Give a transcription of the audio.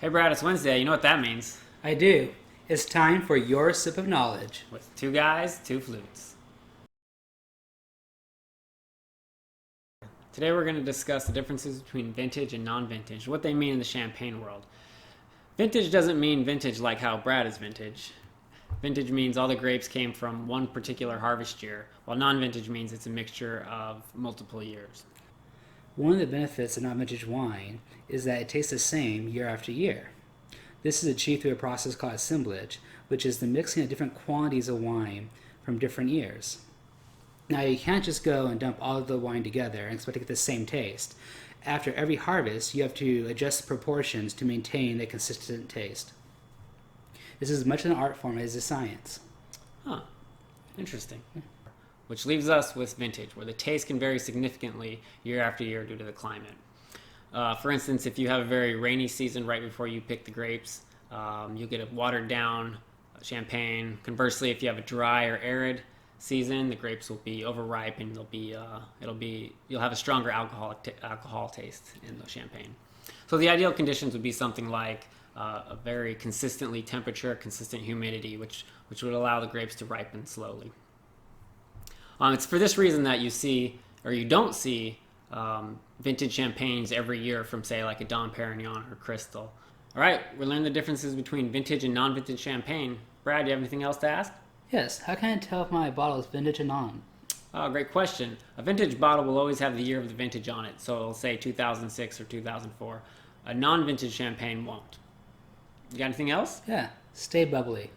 Hey Brad, it's Wednesday. You know what that means? I do. It's time for your sip of knowledge. With two guys, two flutes. Today we're going to discuss the differences between vintage and non-vintage, what they mean in the champagne world. Vintage doesn't mean vintage like how Brad is vintage. Vintage means all the grapes came from one particular harvest year, while non-vintage means it's a mixture of multiple years. One of the benefits of non-vintage wine is that it tastes the same year after year. This is achieved through a process called assemblage, which is the mixing of different quantities of wine from different years. Now, you can't just go and dump all of the wine together and expect to get the same taste. After every harvest, you have to adjust the proportions to maintain a consistent taste. This is as much an art form as a science. Huh. Interesting. Which leaves us with vintage, where the taste can vary significantly year after year due to the climate. For instance, if you have a very rainy season right before you pick the grapes, you'll get a watered down champagne. Conversely, if you have a dry or arid season, the grapes will be overripe and you'll have a stronger alcohol taste in the champagne. So the ideal conditions would be something like a very consistently temperature, consistent humidity, which would allow the grapes to ripen slowly. It's for this reason that you see, or you don't see, vintage champagnes every year from, say, like a Dom Perignon or Crystal. All right, we learned the differences between vintage and non-vintage champagne. Brad, do you have anything else to ask? Yes, how can I tell if my bottle is vintage or non? Great question. A vintage bottle will always have the year of the vintage on it, so it'll say 2006 or 2004. A non-vintage champagne won't. You got anything else? Yeah, stay bubbly.